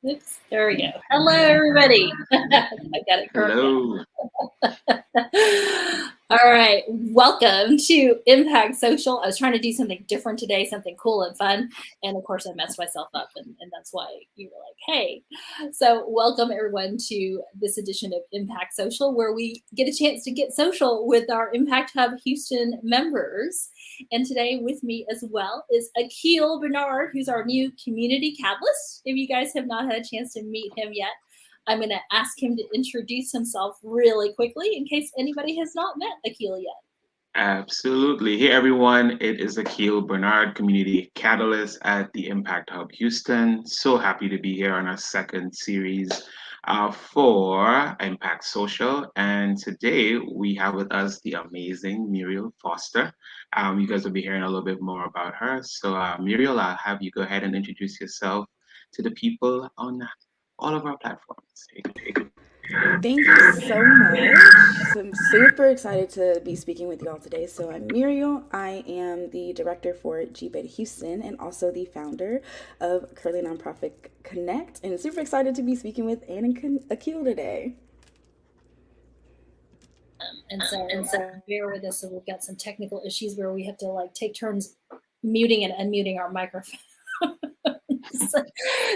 Oops, there we go. Hello, everybody. I got it Hello. correct. All right, welcome to Impact Social. I was trying to do something different today, something cool and fun, and of course, I messed myself up, and that's why you were like, "Hey." So, welcome everyone to this edition of Impact Social, where we get a chance to get social with our Impact Hub Houston members. And today with me as well is Akil Bernard, who's our new community catalyst. If you guys have not had a chance to meet him yet, I'm going to ask him to introduce himself really quickly in case anybody has not met Akil yet. Absolutely. Hey, everyone. It is Akil Bernard, Community Catalyst at the Impact Hub Houston. So happy to be here on our second series for Impact Social. And today we have with us the amazing Muriel Foster. You guys will be hearing a little bit more about her. So, Muriel, I'll have you go ahead and introduce yourself to the people on all of our platforms. Thank you so much. So I'm super excited to be speaking with you all today. So I'm Muriel. I am the director for GBED Houston and also the founder of Curly Nonprofit Connect. And super excited to be speaking with Ann and Akil today. And so bear with us. So we've got some technical issues where we have to like take turns muting and unmuting our microphone.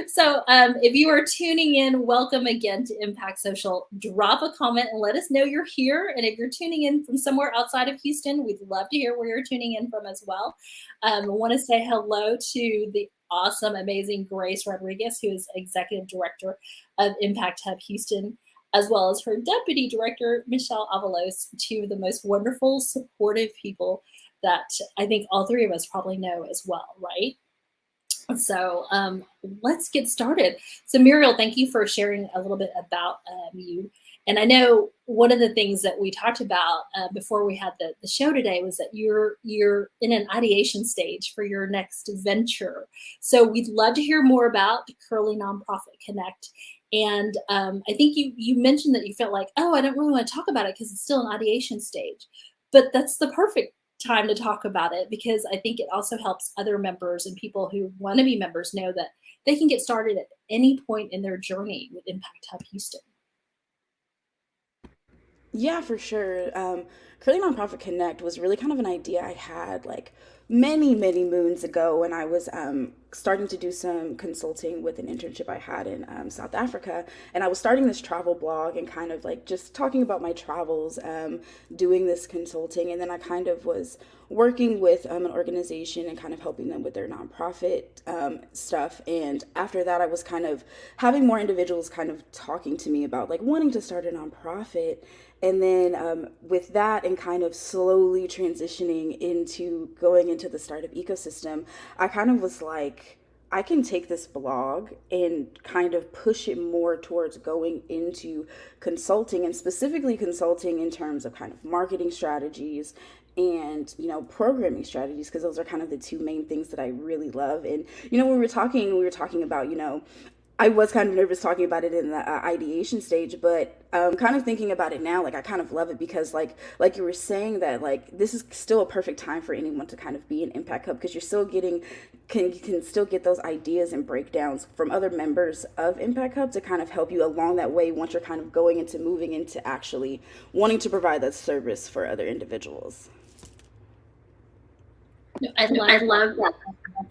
So if you are tuning in, welcome again to Impact Social. Drop a comment and let us know you're here. And if you're tuning in from somewhere outside of Houston, we'd love to hear where you're tuning in from as well. I want to say hello to the awesome, amazing Grace Rodriguez, who is Executive Director of Impact Hub Houston, as well as her Deputy Director, Michelle Avalos, two of the most wonderful, supportive people that I think all three of us probably know as well, right? So let's get started. So Muriel, thank you for sharing a little bit about you. And I know one of the things that we talked about before we had the show today was that you're in an ideation stage for your next venture. So we'd love to hear more about Curly Nonprofit Connect. And I think you mentioned that you felt like, oh, I don't really want to talk about it because it's still an ideation stage. But that's the perfect time to talk about it because I think it also helps other members and people who want to be members know that they can get started at any point in their journey with Impact Hub Houston. Yeah, for sure. Curly Nonprofit Connect was really kind of an idea I had like many, many moons ago when I was starting to do some consulting with an internship I had in South Africa. And I was starting this travel blog and kind of like just talking about my travels, doing this consulting. And then I kind of was working with an organization and kind of helping them with their nonprofit stuff. And after that, I was kind of having more individuals kind of talking to me about like wanting to start a nonprofit. And then with that and kind of slowly transitioning into going into the startup ecosystem, I kind of was like, I can take this blog and kind of push it more towards going into consulting and specifically consulting in terms of kind of marketing strategies and programming strategies because those are kind of the two main things that I really love. And when we were talking about I was kind of nervous talking about it in the ideation stage, but kind of thinking about it now, like I kind of love it because like you were saying that like this is still a perfect time for anyone to kind of be an impact hub because you're still getting you can still get those ideas and breakdowns from other members of Impact Hub to kind of help you along that way once you're kind of going into moving into actually wanting to provide that service for other individuals. I love that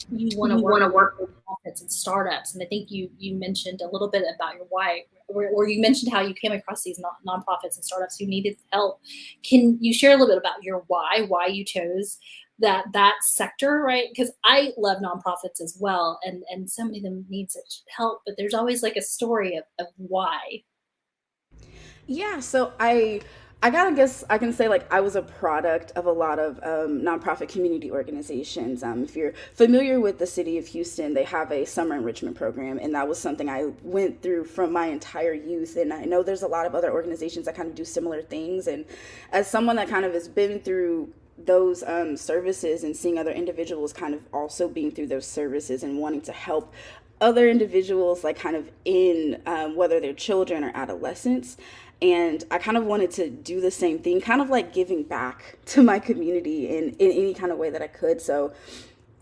you want to work with nonprofits and startups, and I think you mentioned a little bit about your why, or you mentioned how you came across these nonprofits and startups who needed help. Can you share a little bit about your why you chose that sector, right? Because I love nonprofits as well, and so many of them need such help, but there's always like a story of why. Yeah, so I gotta guess I can say like I was a product of a lot of nonprofit community organizations. If you're familiar with the city of Houston, they have a summer enrichment program, and that was something I went through from my entire youth. And I know there's a lot of other organizations that kind of do similar things. And as someone that kind of has been through those services and seeing other individuals kind of also being through those services and wanting to help other individuals like kind of in whether they're children or adolescents, and I kind of wanted to do the same thing, kind of like giving back to my community in any kind of way that I could. So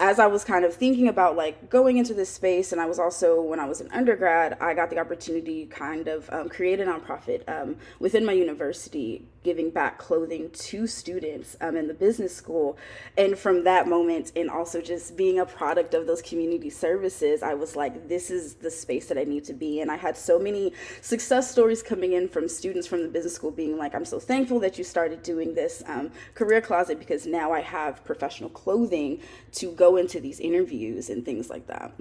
as I was kind of thinking about like going into this space, and I was also, when I was an undergrad, I got the opportunity to kind of create a nonprofit within my university, giving back clothing to students in the business school. And from that moment, and also just being a product of those community services, I was like, this is the space that I need to be. And I had so many success stories coming in from students from the business school being like, I'm so thankful that you started doing this career closet, because now I have professional clothing to go into these interviews and things like that.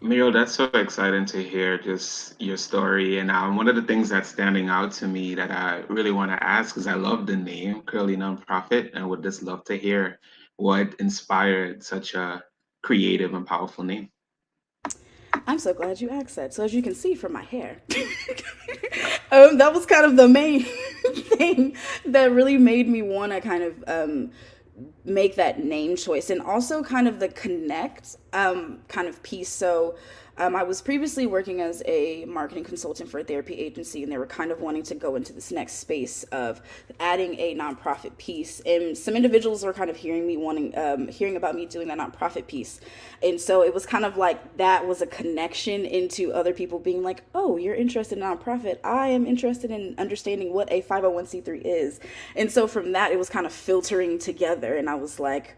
Muriel, that's so exciting to hear just your story. And one of the things that's standing out to me that I really want to ask, because I love the name Curly Nonprofit, and would just love to hear what inspired such a creative and powerful name. I'm so glad you asked that. So as you can see from my hair, that was kind of the main thing that really made me want to kind of make that name choice, and also kind of the connect kind of piece. So I was previously working as a marketing consultant for a therapy agency, and they were kind of wanting to go into this next space of adding a nonprofit piece. And some individuals were kind of hearing about me doing that nonprofit piece. And so it was kind of like that was a connection into other people being like, oh, you're interested in nonprofit. I am interested in understanding what a 501c3 is. And so from that, it was kind of filtering together. And I was like,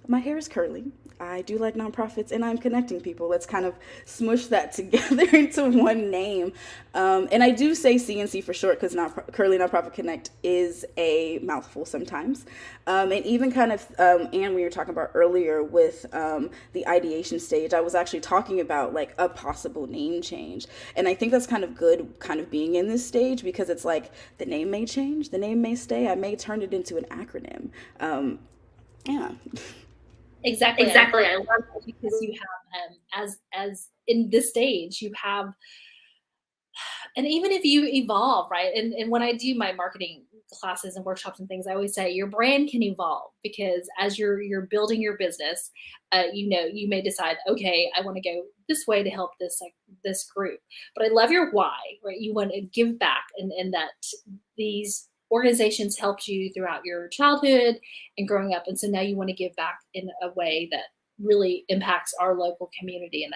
my hair is curly. I do like nonprofits, and I'm connecting people. Let's kind of smush that together into one name. And I do say CNC for short, because Curly Nonprofit Connect is a mouthful sometimes. And even kind of, and we were talking about earlier with the ideation stage, I was actually talking about like a possible name change. And I think that's kind of good, kind of being in this stage, because it's like the name may change, the name may stay. I may turn it into an acronym. Yeah. Exactly. I love that, because you have as in this stage you have, and even if you evolve, right? And when I do my marketing classes and workshops and things, I always say your brand can evolve, because as you're building your business, you may decide, okay, I want to go this way to help this group. But I love your why, right? You want to give back, and that these organizations helped you throughout your childhood and growing up, and so now you want to give back in a way that really impacts our local community. And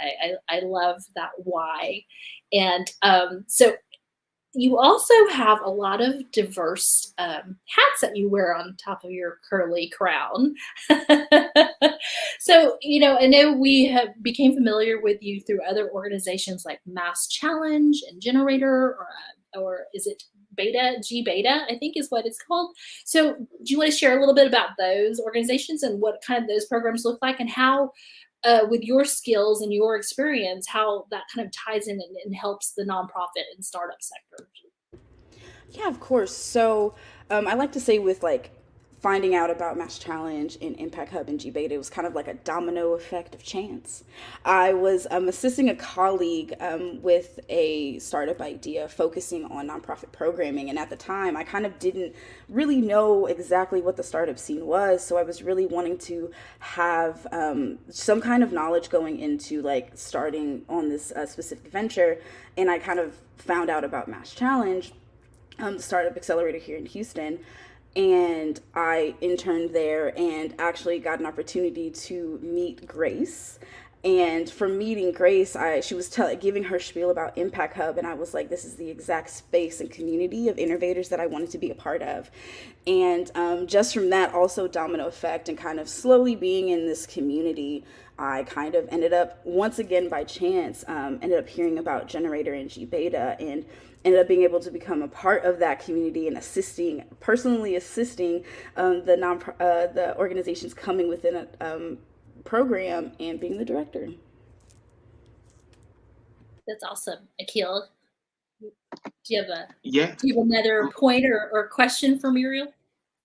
I love that why. And so you also have a lot of diverse hats that you wear on top of your curly crown. So, I know we have became familiar with you through other organizations like MassChallenge and Generator, or is it G Beta, I think is what it's called. So do you want to share a little bit about those organizations and what kind of those programs look like, and how with your skills and your experience, how that kind of ties in and helps the nonprofit and startup sector? Yeah, of course. So I like to say with like finding out about MassChallenge and Impact Hub and G Beta, it was kind of like a domino effect of chance. I was assisting a colleague with a startup idea focusing on nonprofit programming. And at the time, I kind of didn't really know exactly what the startup scene was. So I was really wanting to have some kind of knowledge going into like starting on this specific venture. And I kind of found out about MassChallenge, the startup accelerator here in Houston. And I interned there and actually got an opportunity to meet Grace. And from meeting Grace, she was giving her spiel about Impact Hub, and I was like, this is the exact space and community of innovators that I wanted to be a part of. And just from that, also domino effect, and kind of slowly being in this community, I kind of ended up, once again by chance, ended up hearing about Generator and G Beta, and ended up being able to become a part of that community and personally assisting the organizations coming within a program and being the director. That's awesome. Akil, do you have Yeah. another point or question for Muriel?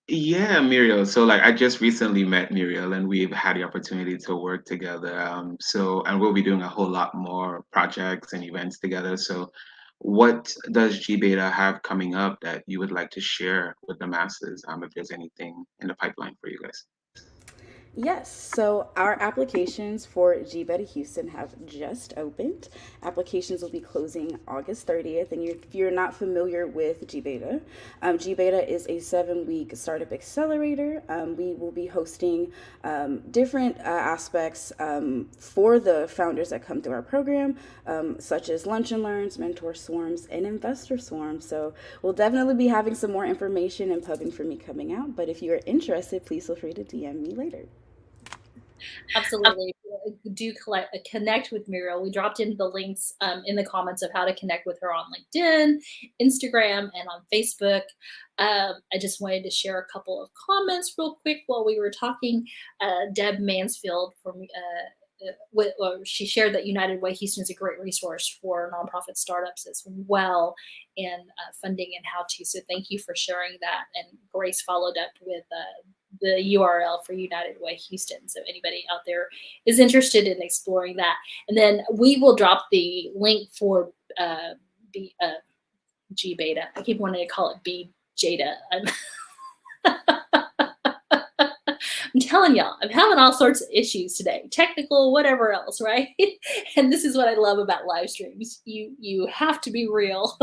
Yeah, Muriel. So like I just recently met Muriel, and we've had the opportunity to work together. And we'll be doing a whole lot more projects and events together. So what does G Beta have coming up that you would like to share with the masses? If there's anything in the pipeline for you guys. Yes, so our applications for GBETA Houston have just opened. Applications will be closing August 30th. And if you're not familiar with GBETA, GBETA is a 7-week startup accelerator. We will be hosting different aspects for the founders that come through our program, such as lunch and learns, mentor swarms, and investor swarms. So we'll definitely be having some more information and pubbing for me coming out. But if you're interested, please feel free to DM me later. Absolutely. Do connect with Muriel. We dropped in the links in the comments of how to connect with her on LinkedIn, Instagram, and on Facebook. I just wanted to share a couple of comments real quick while we were talking. Deb Mansfield from she shared that United Way Houston is a great resource for nonprofit startups as well, and funding and how to. So thank you for sharing that. And Grace followed up with the URL for United Way Houston. So anybody out there is interested in exploring that. And then we will drop the link for GBETA. I keep wanting to call it BJada. I'm telling y'all, I'm having all sorts of issues today, technical, whatever else, right? And this is what I love about live streams. You have to be real.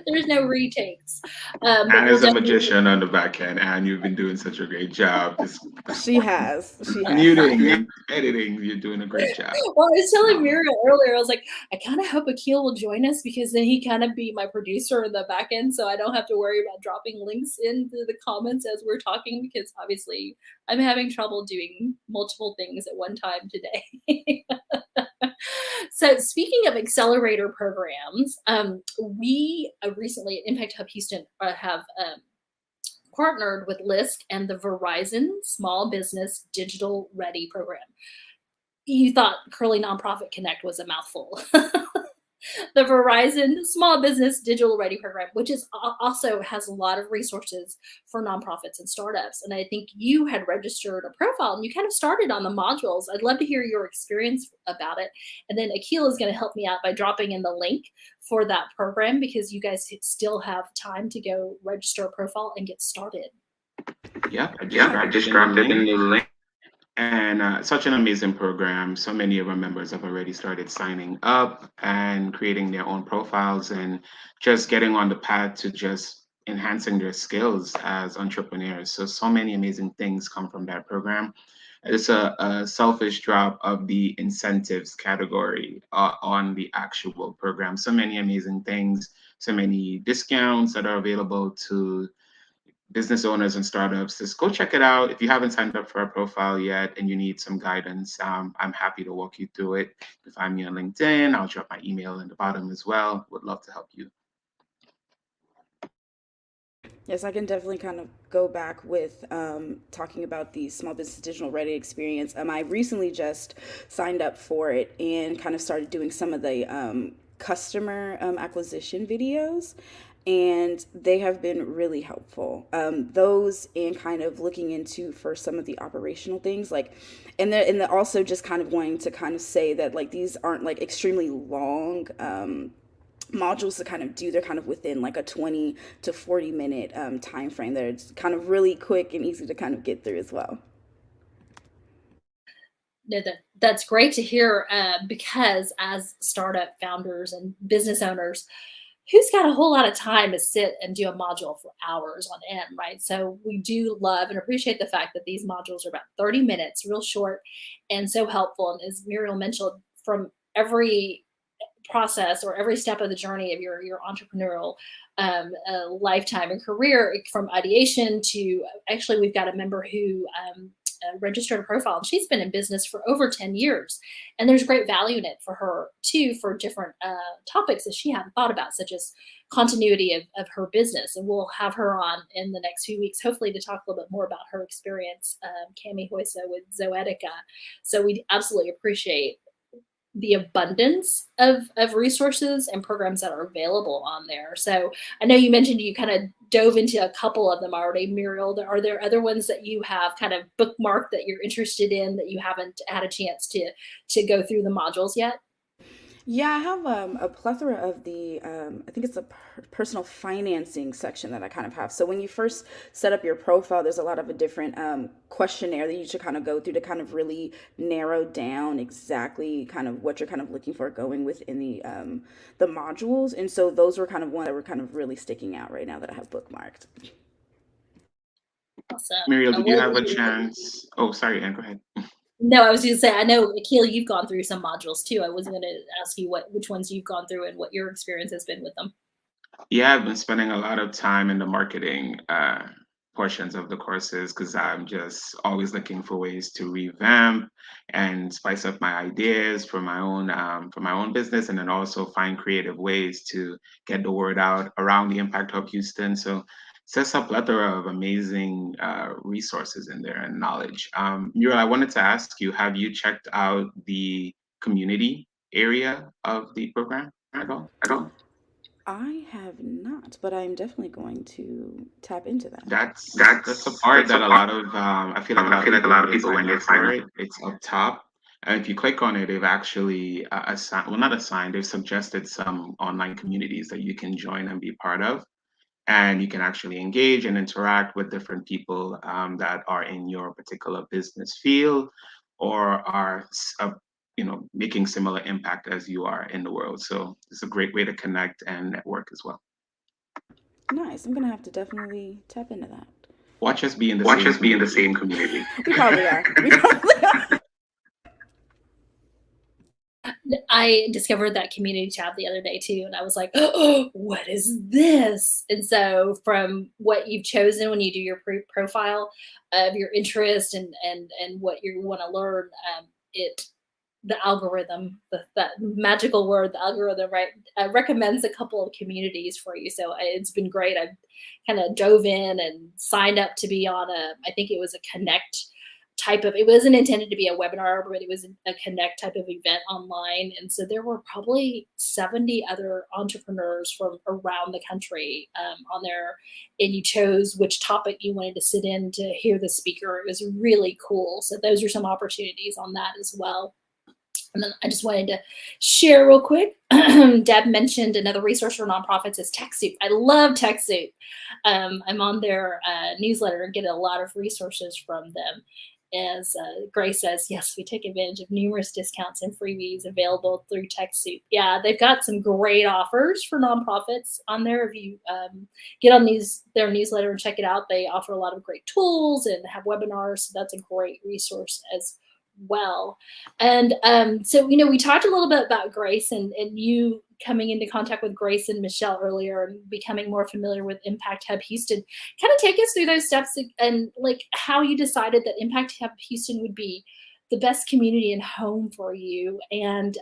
There's no retakes. And as a magician on the back end, and you've been doing such a great job. She has. Muting, editing, you're doing a great job. Well, I was telling Muriel earlier, I was like, I kind of hope Akil will join us because then he kind of be my producer in the back end, so I don't have to worry about dropping links into the comments as we're talking, because obviously I'm having trouble doing multiple things at one time today. So speaking of accelerator programs, we recently at Impact Hub Houston have partnered with LISC and the Verizon Small Business Digital Ready program. You thought Curly Nonprofit Connect was a mouthful. The Verizon Small Business Digital Ready program, which is also has a lot of resources for nonprofits and startups. And I think you had registered a profile and you kind of started on the modules. I'd love to hear your experience about it. And then Akil is going to help me out by dropping in the link for that program, because you guys still have time to go register a profile and get started. Yeah, I just dropped it in the link. And such an amazing program. So many of our members have already started signing up and creating their own profiles and just getting on the path to just enhancing their skills as entrepreneurs. So many amazing things come from that program. It's a selfish drop of the incentives category on the actual program. So many amazing things, so many discounts that are available to business owners and startups. Just go check it out. If you haven't signed up for our profile yet and you need some guidance, I'm happy to walk you through it. You can find me on LinkedIn. I'll drop my email in the bottom as well. Would love to help you. Yes, I can definitely kind of go back with talking about the Small Business Digital Ready experience. I recently just signed up for it and kind of started doing some of the customer acquisition videos, and they have been really helpful. Those and kind of looking into for some of the operational things, like, and they're also just kind of wanting to kind of say that like these aren't like extremely long modules to kind of do. They're kind of within like a 20 to 40 minute time frame. They're kind of really quick and easy to kind of get through as well. No, that's great to hear, because as startup founders and business owners, who's got a whole lot of time to sit and do a module for hours on end, right? So we do love and appreciate the fact that these modules are about 30 minutes, real short, and so helpful. And as Muriel mentioned, from every process or every step of the journey of your entrepreneurial lifetime and career, from ideation to, actually, we've got a member who registered a profile, and she's been in business for over 10 years. And there's great value in it for her too, for different topics that she hadn't thought about, such as continuity of her business. And we'll have her on in the next few weeks, hopefully, to talk a little bit more about her experience, Cami Hoysa with Zoetica. So we absolutely appreciate the abundance of resources and programs that are available on there. So I know you mentioned you kind of dove into a couple of them already, Muriel. Are there other ones that you have kind of bookmarked that you're interested in that you haven't had a chance to go through the modules yet? Yeah, I have a plethora of the, I think it's a personal financing section that I kind of have. So when you first set up your profile, there's a lot of a different questionnaire that you should kind of go through to kind of really narrow down exactly kind of what you're kind of looking for going within the modules. And so those were kind of ones that were kind of really sticking out right now that I have bookmarked. Awesome. Muriel, did you have a chance? Oh, sorry, Anne, go ahead. No, I was going to say, I know, Akil, you've gone through some modules too. I wasn't going to ask you which ones you've gone through and what your experience has been with them. Yeah, I've been spending a lot of time in the marketing portions of the courses because I'm just always looking for ways to revamp and spice up my ideas for my own business, and then also find creative ways to get the word out around the Impact Hub Houston. So it's just a plethora of amazing resources in there and knowledge. Muriel, I wanted to ask you, have you checked out the community area of the program at all? I have not, but I'm definitely going to tap into that. That's a part that a lot of I feel like a lot of people when they sign up for it, it's up top. And if you click on it, they've actually assigned, well, not assigned, they've suggested some online communities that you can join and be part of. And you can actually engage and interact with different people that are in your particular business field or are, making similar impact as you are in the world. So it's a great way to connect and network as well. Nice. I'm gonna have to definitely tap into that. Watch us be in the same community. We probably are. We probably are. I discovered that community tab the other day too, and I was like, "Oh, what is this?" And so, from what you've chosen when you do your profile of your interest and what you want to learn, it the algorithm, that magical word, the algorithm, right, recommends a couple of communities for you. So it's been great. I've kind of dove in and signed up to be on I think it was a Connect type of, it wasn't intended to be a webinar, but it was a Connect type of event online. And so there were probably 70 other entrepreneurs from around the country on there. And you chose which topic you wanted to sit in to hear the speaker. It was really cool. So those are some opportunities on that as well. And then I just wanted to share real quick. Deb mentioned another resource for nonprofits is TechSoup. I love TechSoup. I'm on their newsletter and get a lot of resources from them. As Grace says, yes, we take advantage of numerous discounts and freebies available through TechSoup. Yeah, they've got some great offers for nonprofits on there. If you get on their newsletter and check it out, they offer a lot of great tools and have webinars. So that's a great resource as well. And so, we talked a little bit about Grace and you coming into contact with Grace and Michelle earlier and becoming more familiar with Impact Hub Houston. Kind of take us through those steps and like how you decided that Impact Hub Houston would be the best community and home for you. And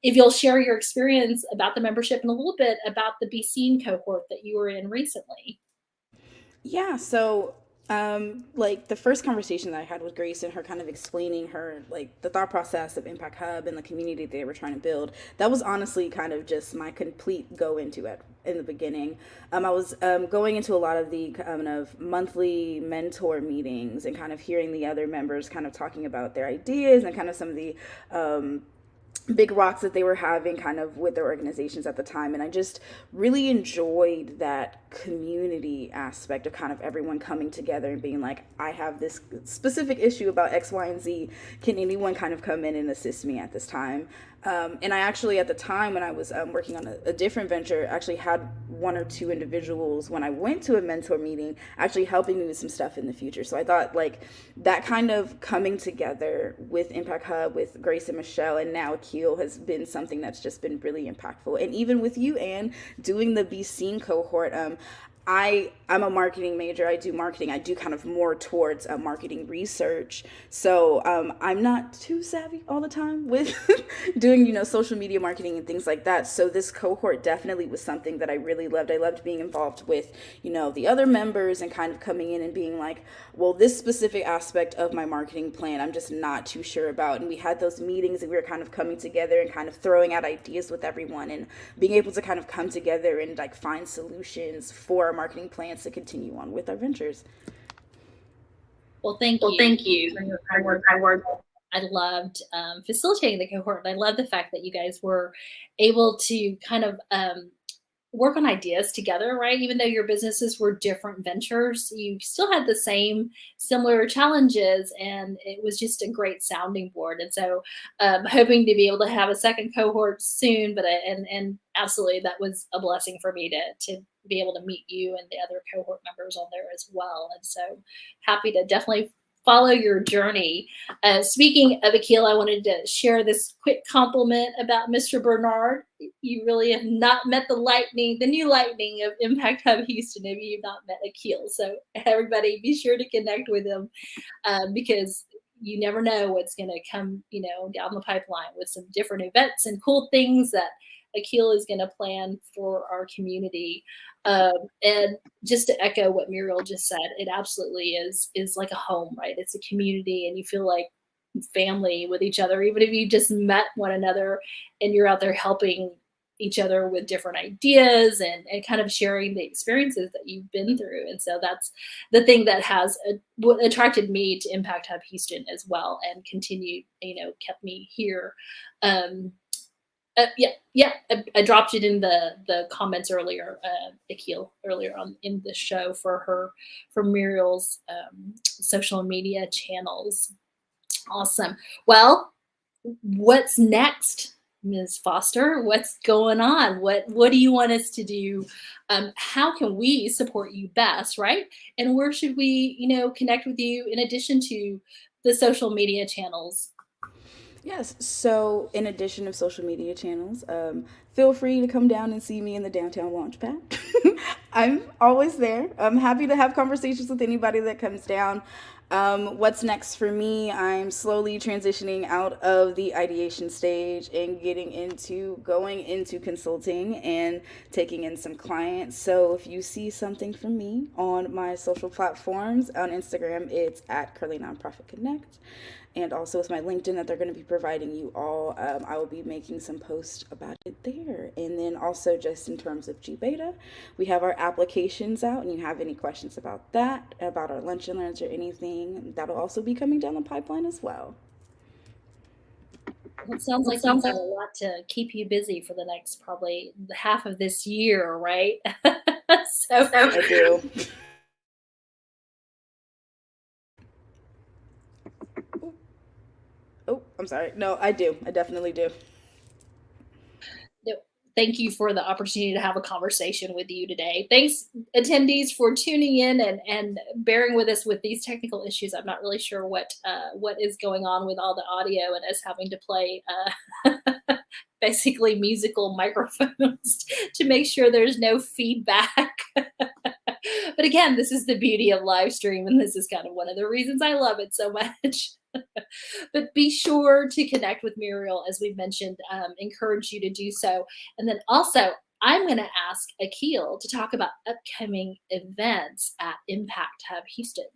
if you'll share your experience about the membership and a little bit about the BC cohort that you were in recently. Yeah, so like the first conversation that I had with Grace and her kind of explaining her like the thought process of Impact Hub and the community they were trying to build, that was honestly kind of just my complete go into it in the beginning. I was going into a lot of the kind of monthly mentor meetings and kind of hearing the other members kind of talking about their ideas and kind of some of the big rocks that they were having kind of with their organizations at the time. And I just really enjoyed that community aspect of kind of everyone coming together and being like, I have this specific issue about X, Y, and Z. Can anyone kind of come in and assist me at this time? And I actually, at the time when I was working on a different venture, actually had one or two individuals when I went to a mentor meeting actually helping me with some stuff in the future. So I thought like that kind of coming together with Impact Hub, with Grace and Michelle, and now Akil has been something that's just been really impactful. And even with you, Anne, doing the Be Seen cohort, I'm a marketing major. I do marketing. I do kind of more towards marketing research. So I'm not too savvy all the time with doing, social media marketing and things like that. So this cohort definitely was something that I really loved. I loved being involved with, the other members and kind of coming in and being like, well, this specific aspect of my marketing plan, I'm just not too sure about. And we had those meetings and we were kind of coming together and kind of throwing out ideas with everyone and being able to kind of come together and like find solutions for our marketing plans to continue on with our ventures. Well, thank you. For your kind words. I loved facilitating the cohort. And I love the fact that you guys were able to kind of work on ideas together, right? Even though your businesses were different ventures, you still had the same similar challenges, and it was just a great sounding board. And so, hoping to be able to have a second cohort soon, but and absolutely, that was a blessing for me to be able to meet you and the other cohort members on there as well. And so, happy to definitely follow your journey. Speaking of Akil, I wanted to share this quick compliment about Mr. Bernard. You really have not met the new lightning of Impact Hub Houston if you've not met Akil. So everybody be sure to connect with him because you never know what's going to come, down the pipeline with some different events and cool things that Akil is going to plan for our community. And just to echo what Muriel just said, it absolutely is like a home, right? It's a community, and you feel like family with each other, even if you just met one another and you're out there helping each other with different ideas and kind of sharing the experiences that you've been through. And so that's the thing that has what attracted me to Impact Hub Houston as well, and continued, kept me here. Yeah. I dropped it in the comments earlier, Akil, earlier on in the show for Muriel's social media channels. Awesome. Well, what's next, Ms. Foster? What's going on? What do you want us to do? How can we support you best, right? And where should we, connect with you in addition to the social media channels? Yes, so in addition of social media channels, feel free to come down and see me in the downtown Launchpad. I'm always there. I'm happy to have conversations with anybody that comes down. What's next for me? I'm slowly transitioning out of the ideation stage and going into consulting and taking in some clients. So if you see something from me on my social platforms, on Instagram, it's at Curly Nonprofit Connect. And also with my LinkedIn that they're going to be providing you all, I will be making some posts about it there. And then also just in terms of G-Beta, we have our applications out, and you have any questions about that, about our lunch and learns or anything, that'll also be coming down the pipeline as well. It sounds like you have a lot to keep you busy for the next probably half of this year, right? So I do. Oh, I'm sorry. No, I do. I definitely do. Thank you for the opportunity to have a conversation with you today. Thanks, attendees, for tuning in and bearing with us with these technical issues. I'm not really sure what is going on with all the audio and us having to play basically musical microphones to make sure there's no feedback. But again, this is the beauty of live stream, and this is kind of one of the reasons I love it so much. But be sure to connect with Muriel, as we've mentioned, encourage you to do so. And then also, I'm going to ask Akil to talk about upcoming events at Impact Hub Houston.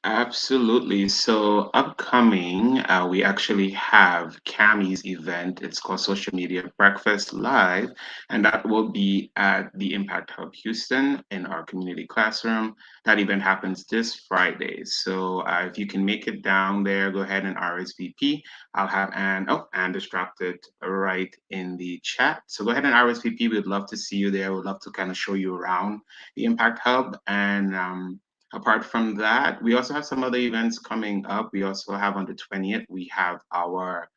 Absolutely. So upcoming, we actually have Cammy's event. It's called Social Media Breakfast Live, and that will be at the Impact Hub Houston in our community classroom. That event happens this Friday. So if you can make it down there, go ahead and RSVP. I'll have Anne just dropped it right in the chat. So go ahead and RSVP. We'd love to see you there. We'd love to kind of show you around the Impact Hub. And apart from that, we also have some other events coming up. We also have on the 20th, we have our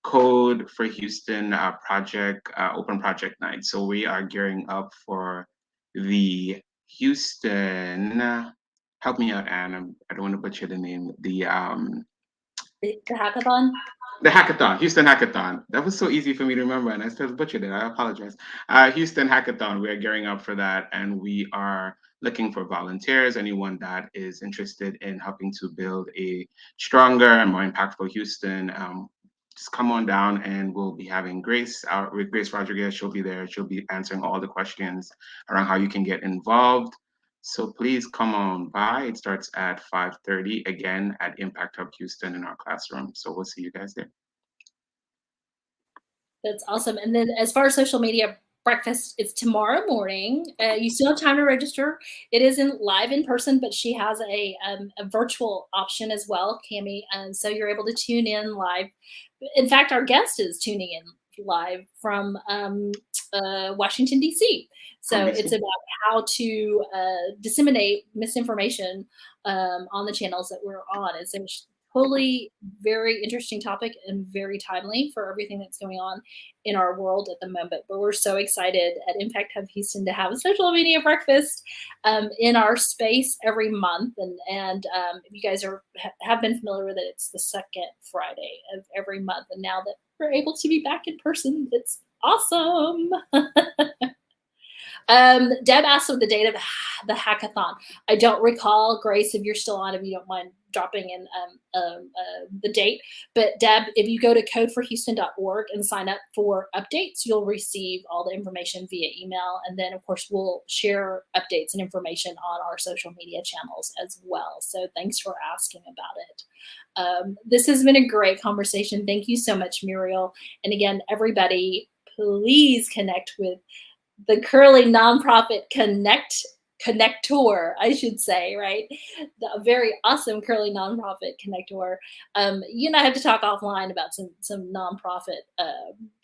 Code for Houston project, open project night. So we are gearing up for the Houston, help me out, Anne, I don't want to butcher the name, The hackathon? The hackathon, Houston Hackathon. That was so easy for me to remember, and I still butchered it. I apologize. Houston Hackathon, we are gearing up for that, and we are looking for volunteers, anyone that is interested in helping to build a stronger and more impactful Houston. Just come on down, and we'll be having Grace, with Grace Rodriguez. She'll be there. She'll be answering all the questions around how you can get involved. So please come on by. It starts at 5:30, again, at Impact Hub Houston in our classroom. So we'll see you guys there. That's awesome. And then as far as social media breakfast. It's tomorrow morning. You still have time to register. It isn't live in person, but she has a virtual option as well, Cami, and so you're able to tune in live. In fact, our guest is tuning in live from Washington, D.C. So it's about how to disseminate misinformation on the channels that we're on. It's a totally very interesting topic and very timely for everything that's going on in our world at the moment. But we're so excited at Impact Hub Houston to have a social media breakfast in our space every month. And if you guys have been familiar with it, it's the second Friday of every month. And now that we're able to be back in person, it's awesome. Deb asked for the date of the hackathon. I don't recall. Grace, if you're still on, if you don't mind dropping in the date. But Deb, if you go to codeforhouston.org and sign up for updates, you'll receive all the information via email. And then, of course, we'll share updates and information on our social media channels as well. So thanks for asking about it. This has been a great conversation. Thank you so much, Muriel. And again, everybody, please connect with the Curly Nonprofit Connector, I should say, right? A very awesome Curly Nonprofit Connector. You and I have to talk offline about some nonprofit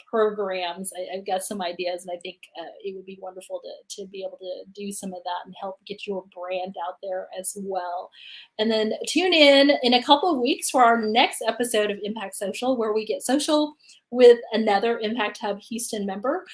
programs. I've got some ideas, and I think it would be wonderful to be able to do some of that and help get your brand out there as well. And then tune in a couple of weeks for our next episode of Impact Social, where we get social with another Impact Hub Houston member.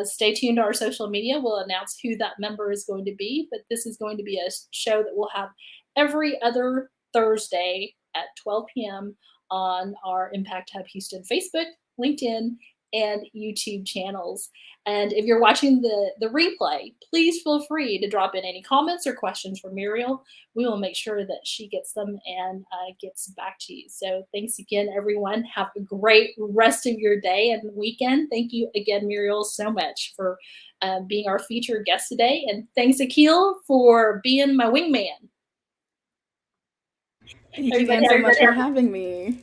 Stay tuned to our social media. We'll announce who that member is going to be, but this is going to be a show that we'll have every other Thursday at 12 p.m. on our Impact Hub Houston Facebook, LinkedIn, and YouTube channels. And if you're watching the replay, please feel free to drop in any comments or questions for Muriel. We will make sure that she gets them and gets back to you. So thanks again, everyone. Have a great rest of your day and weekend. Thank you again, Muriel, so much for being our featured guest today. And thanks, Akil, for being my wingman. Thank you again so much for having me.